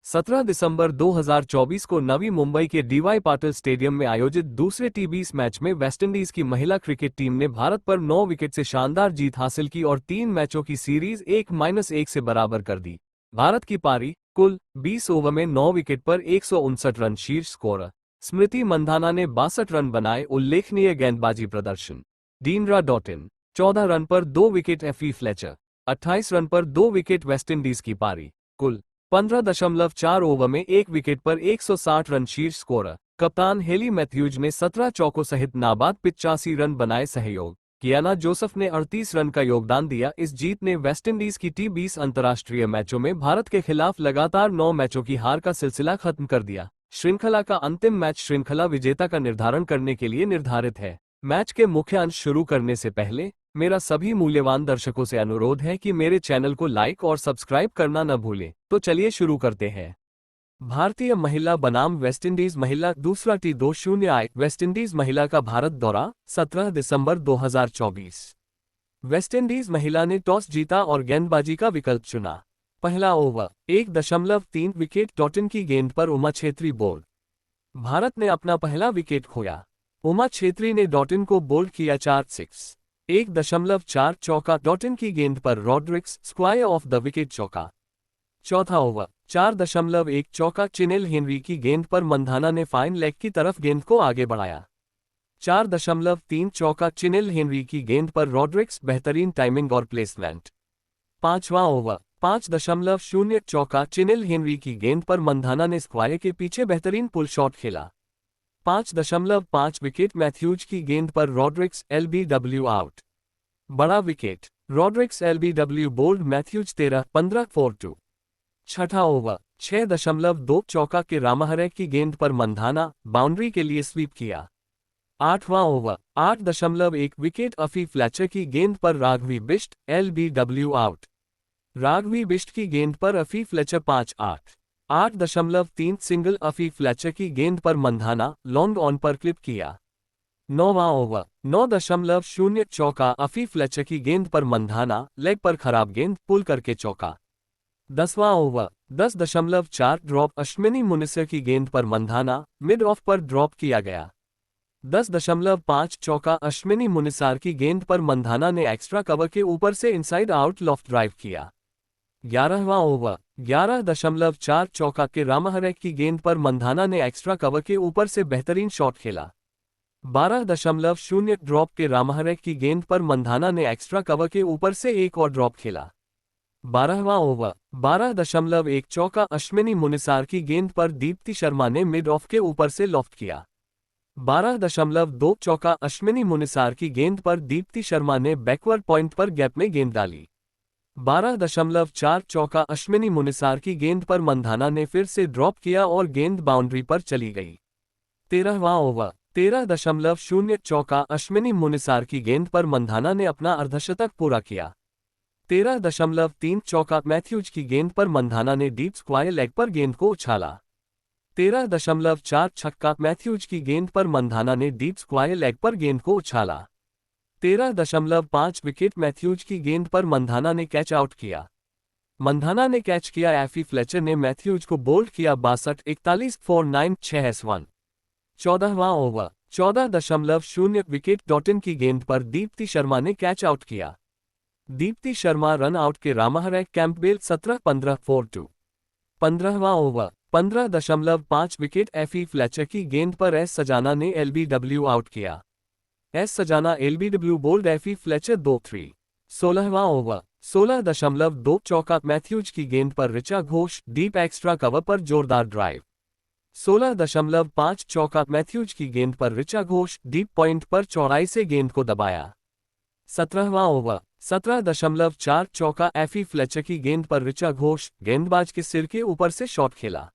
17 दिसंबर 2024 को नवी मुंबई के D Y Patil stadium में आयोजित दूसरे टी20 मैच में वेस्टइंडीज की महिला क्रिकेट टीम ने भारत पर 9 विकेट से शानदार जीत हासिल की और 3 मैचों की सीरीज 1-1 से बराबर कर दी। भारत की पारी, कुल 20 ओवर में 9 विकेट पर 159 रन। शीर्ष स्कोरर स्मृति मंधाना ने 62 रन बनाए। उल्लेखनीय गेंदबाजी प्रदर्शन डीनरा डॉटिन 14 रन पर 2 विकेट। एफी फ्लेचर 28 रन पर 2 विकेट। वेस्टइंडीज की पारी, कुल 15.4 ओवर में 1 विकेट पर 160 रन। शीर्ष स्कोरर कप्तान हेली मैथ्यूज ने 17 चौकों सहित नाबाद 85 रन बनाए। सहयोग कियाना जोसेफ ने 38 रन का योगदान दिया। इस जीत ने वेस्टइंडीज की टी20 अंतर्राष्ट्रीय मैचों में भारत के खिलाफ लगातार 9 मैचों की हार का सिलसिला खत्म कर दिया। श्रृंखला का अंतिम मैच श्रृंखला विजेता का निर्धारण करने के लिए निर्धारित है। मैच के मुख्य अंश शुरू करने से पहले मेरा सभी मूल्यवान दर्शकों से अनुरोध है कि मेरे चैनल को लाइक और सब्सक्राइब करना न भूलें। तो चलिए शुरू करते हैं। भारतीय महिला बनाम वेस्टइंडीज महिला दूसरा T20I वेस्टइंडीज महिला का भारत दौरा 17 दिसंबर 2024। वेस्टइंडीज महिला ने टॉस जीता और गेंदबाजी का विकल्प चुना। पहला ओवर 1.3 विकेट। डॉटिन की गेंद पर उमा छेत्री बोल्ड। भारत ने अपना पहला विकेट खोया। उमा छेत्री ने डॉटिन को बोल्ड किया 4-6। 1.4 चौका। डॉटिन की गेंद पर Rodrigues square of the wicket चौका। चौथा ओवर 4.1 चौका। चिनेल हेनरी की गेंद पर मंधाना ने फाइन लेग की तरफ गेंद को आगे बढ़ाया। 4.3 चौका। चिनेल हेनरी की गेंद पर रॉड्रिक्स बेहतरीन टाइमिंग और प्लेसमेंट। पांचवां ओवर 5.0 चौका। चिनेल हेनरी की गेंद पर मंधाना ने स्क्वायर के पीछे बेहतरीन पुल शॉट खेला। 5.5 विकेट। मैथ्यूज की गेंद पर रॉड्रिक्स LBW आउट। बड़ा wicket. Rodrigues LBW bowled. Matthews 13-15 4-2। छठा ओवर 6.2 चौका के रामाहरे की गेंद पर मंधाना बाउंड्री के लिए स्वीप किया। आठवां ओवर 8.1 विकेट। अफी फ्लेचर की गेंद पर राघवी बिष्ट LBW आउट। राघवी बिष्ट की गेंद पर अफी फ्लेचर 5-8। 8.3 सिंगल। अफी फ्लेचर की गेंद पर मंधाना लॉन्ग ऑन पर क्लिप किया। नौवां ओवर 9.0 चौका। अफी फ्लेचर की गेंद पर मंधाना लेग पर खराब गेंद पुल करके चौका। 10वां ओवर 10.4 ड्रॉप। अश्विनी मुनिसर की गेंद पर मंधाना मिड ऑफ पर ड्रॉप किया गया। 10.5 चौका। अश्विनी मुनिसार की गेंद पर मंधाना ने एक्स्ट्रा कवर के ऊपर से इनसाइड आउट लॉफ्ट ड्राइव किया। 11वां ओवर 11.4 चौका के रामाहरे की गेंद पर मंधाना ने एक्स्ट्रा कवर के ऊपर से बेहतरीन शॉट खेला। 12.0 ड्रॉप के रामाहरे की गेंद पर मंधाना ने एक्स्ट्रा कवर के ऊपर से एक और ड्रॉप खेला। 12वां ओवर 12.1 चौका। अश्विनी मुनिसार की गेंद पर दीप्ति शर्मा ने मिड ऑफ के ऊपर से लॉफ्ट किया। 12.2 चौका। अश्विनी मुनिसार की गेंद पर दीप्ति शर्मा ने बैकवर्ड पॉइंट पर गैप में गेंद डाली। 12.4 चौका। अश्विनी मुनिसार की गेंद पर मंधाना ने फिर से ड्रॉप किया और गेंद बाउंड्री पर चली गई। 13वां ओवर 13.0 चौका। अश्विनी मुनिसार की गेंद पर मंधाना ने अपना अर्धशतक पूरा किया। 13.3 चौका। मैथ्यूज की गेंद पर मंधाना ने डीप स्क्वायर लेग पर गेंद को उछाला। 13.4 छक्का। मैथ्यूज की गेंद पर मंधाना ने डीप स्क्वायर लेग पर गेंद को उछाला। 13.5 विकेट। मैथ्यूज की गेंद पर मंधाना ने कैच आउट किया। मंधाना ने कैच किया। एफी फ्लेचर ने मैथ्यूज को बोल्ड किया। 62-41 4-9 6-1। 14वां ओवर 14.0 विकेट। डॉटिन की गेंद पर दीप्ति शर्मा ने कैच आउट किया। दीप्ति शर्मा रन आउट के रामाहरे कैंपबेल 17-15 4-2। 15वां ओवर 15.5 विकेट। एफी फ्लेचर की गेंद पर एस सजाना ने LBW आउट किया। S Sajana LBW bowled. Afy Fletcher 2-3। 16वां ओवर 16.2 चौका। मैथ्यूज की गेंद पर Richa Ghosh deep extra cover पर जोरदार ड्राइव। 16.5 चौका। मैथ्यूज की गेंद पर ऋचा घोष डीप पॉइंट पर चौड़ाई से गेंद को दबाया। 17वां ओवर 17.4 चौका। एफी फ्लेचर की गेंद पर ऋचा घोष गेंदबाज के सिर के ऊपर से शॉट खेला।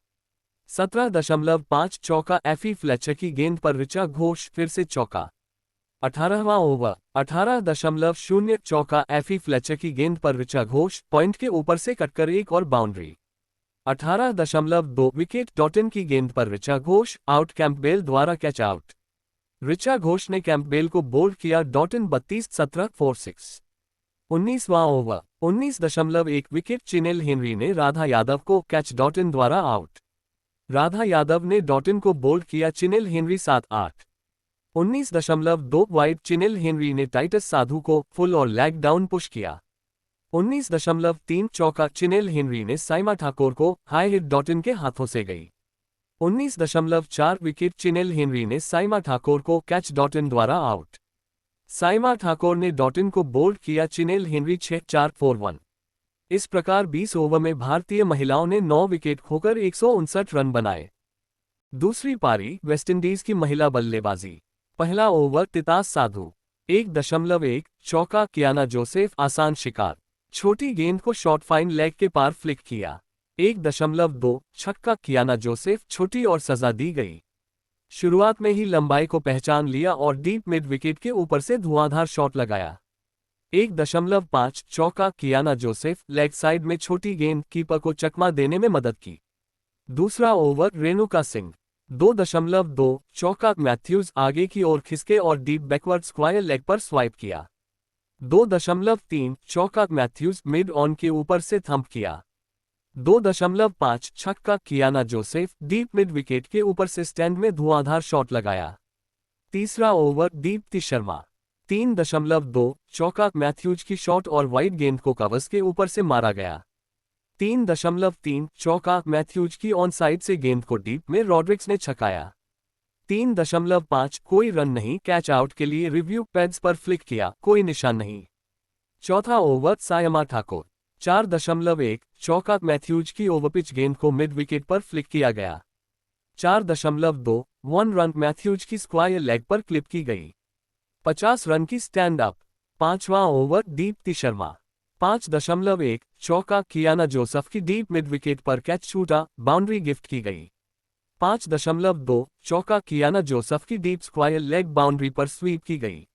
17.5 चौका। एफी फ्लेचर की गेंद पर ऋचा घोष फिर से चौका। 18वां ओवर 18.0 चौका। एफी फ्लेचर की गेंद पर ऋचा घोष पॉइंट के ऊपर से कटकर एक और बाउंड्री। 18.2 विकेट। डॉटिन की गेंद पर ऋचा घोष आउट। कैंपबेल द्वारा कैच आउट। ऋचा घोष ने कैंपबेल को बोल्ड किया। डॉटिन 32-17 4-6। 19वां ओवर 19.1 विकेट चिनेल हेनरी ने राधा यादव को कैच डॉटिन द्वारा आउट। राधा यादव ने डॉटिन को बोल्ड किया, चिनेल हेनरी 7-8। 19.2 वाइड चिनेल हेनरी ने टाइटस साधु को फुल और लेग डाउन पुश किया। 19.3 चौका चिनेल हेनरी ने साइमा ठाकुर को हाई हिट डॉटिन के हाथों से गई। 19.4 विकेट चिनेल हेनरी ने साइमा ठाकुर को कैच डॉटिन द्वारा आउट। साइमा ठाकुर ने डॉटिन को बोल्ड किया, चिनेल हेनरी 6-4 इस प्रकार 20 ओवर में भारतीय महिलाओं ने 9 विकेट खोकर 159 रन बनाए। दूसरी पारी वेस्टइंडीज की महिला बल्लेबाजी। पहला ओवर तितास साधु 1.1 चौका, कियाना जोसेफ आसान शिकार, छोटी गेंद को शॉर्ट फाइन लेग के पार फ्लिक किया। 1.2 छक्का, कियाना जोसेफ छोटी और सजा दी गई। शुरुआत में ही लंबाई को पहचान लिया और डीप मिड विकेट के ऊपर से धुआंधार शॉट लगाया। 1.5 चौका, कियाना जोसेफ लेग साइड में छोटी गेंद कीपर को चकमा देने में मदद की। दूसरा ओवर रेणुका सिंह 2.2 चौका, मैथ्यूज आगे की ओर खिसके और डीप बैकवर्ड स्क्वायर लेग पर स्वाइप किया। 2.3 चौका, मैथ्यूज मिड ऑन के ऊपर से थंप किया। 2.5 छक्का, Kiana Joseph deep mid wicket के ऊपर से स्टैंड में धुआंधार शॉट लगाया। तीसरा ओवर दीप्ति शर्मा 3.2 चौका, मैथ्यूज की शॉट और वाइड गेंद को कवर्स के ऊपर से मारा गया। 3.3 चौका, मैथ्यूज की ऑन साइड से गेंद को डीप में रॉड्रिक्स ने छकाया। 3.5 कोई रन नहीं, कैच आउट के लिए रिव्यू पैड्स पर फ्लिक किया, कोई निशान नहीं। चौथा ओवर सायमा ठाकुर 4.1 चौका, मैथ्यूज की ओवरपिच गेंद को मिड विकेट पर फ्लिक किया गया। 4.2 1 रन मैथ्यूज की स्क्वायर लेग पर क्लिप की गई। 50 रन की स्टैंड अप। पांचवां ओवर दीप्ति शर्मा 5.1 चौका, कियाना जोसेफ की डीप मिड विकेट पर कैच छूटा, बाउंड्री गिफ्ट की गई। 5.2 चौका, कियाना जोसेफ की डीप स्क्वायर लेग बाउंड्री पर स्वीप की गई।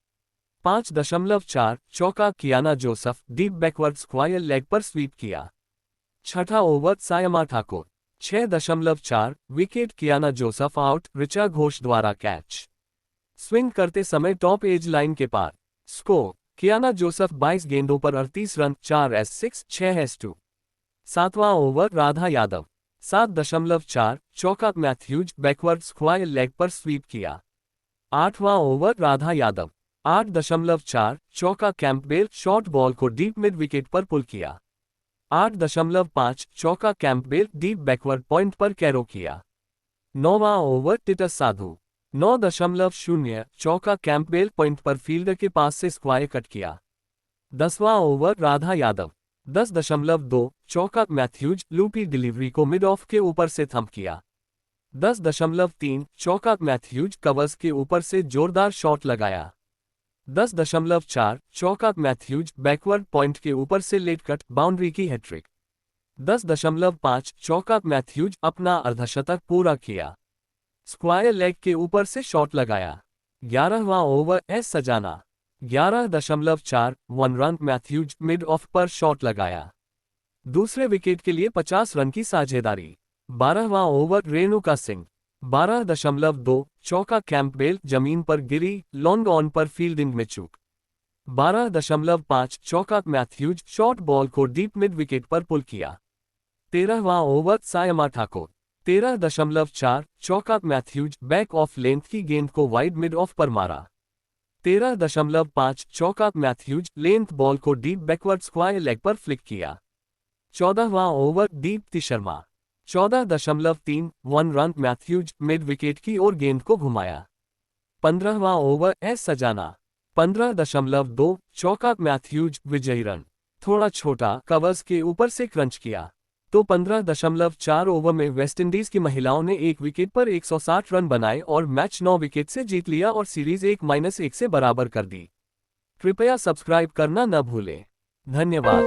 5.4 चौका, Kiana Joseph deep backward square leg पर स्वीप किया। छठा over Saima Thakur 6.4 wicket, Kiana Joseph out, Richa Ghosh द्वारा कैच। स्विंग करते समय टॉप एज लाइन के पार। स्कोर कियाना जोसेफ 22 गेंदों पर 38 रन, 4s6 6s2। सातवां ओवर राधा यादव 7.4 चौका, मैथ्यूज बैकवर्ड स्क्वायर लेग पर स्वीप किया। आठवां ओवर राधा यादव 8.4 चौका, कैंपबेल शॉर्ट बॉल को डीप मिड विकेट पर पुल किया। 8.5 चौका, कैंपबेल डीप बैकवर्ड पॉइंट पर कैरो किया। नौवां ओवर टिटस साधु 9.0 चौका, कैंपबेल पॉइंट पर फील्डर के पास से स्क्वायर कट किया। 10वां ओवर राधा यादव 10.2 चौका, मैथ्यूज लूपी डिलीवरी को मिड ऑफ के ऊपर से थंप किया। 10.3 चौका, मैथ्यूज कवर्स के ऊपर से जोरदार शॉट लगाया। 10.4 चौका, मैथ्यूज बैकवर्ड पॉइंट के ऊपर से लेट कट बाउंड्री की हैट्रिक। 10.5 चौका, मैथ्यूज अपना अर्धशतक पूरा किया, स्क्वायर लेग के ऊपर से शॉट लगाया। 11वां ओवर एस सजाना 11.4 1 रन, मैथ्यूज मिड ऑफ पर शॉट लगाया। दूसरे विकेट के लिए 50 रन की साझेदारी। 12वां ओवर रेणुका सिंह 12.2 चौका, कैंपबेल जमीन पर गिरी, लॉन्ग ऑन पर फील्डिंग में चूक। 12.5 चौका, मैथ्यूज शॉर्ट बॉल को डीप मिड विकेट पर पुल किया। 13वां ओवर सायमा ठाकुर 13.4 चौका, मैथ्यूज बैक ऑफ लेंथ की गेंद को वाइड मिड ऑफ पर मारा। 13.5 चौका, मैथ्यूज लेंथ बॉल को डीप बैकवर्ड स्क्वायर लेग पर फ्लिक किया। 14वां over Deepti Sharma 14.3 1 run, Matthews mid wicket की ओर गेंद को घुमाया। 15वां ओवर एस सजाना 15.2 चौका, मैथ्यूज विजयी रन, थोड़ा छोटा, कवर्स के ऊपर से क्रंच किया। तो 15.4 ओवर में वेस्टइंडीज की महिलाओं ने एक विकेट पर 160 रन बनाए और मैच 9 विकेट से जीत लिया और सीरीज 1-1 से बराबर कर दी। कृपया सब्सक्राइब करना न भूलें। धन्यवाद।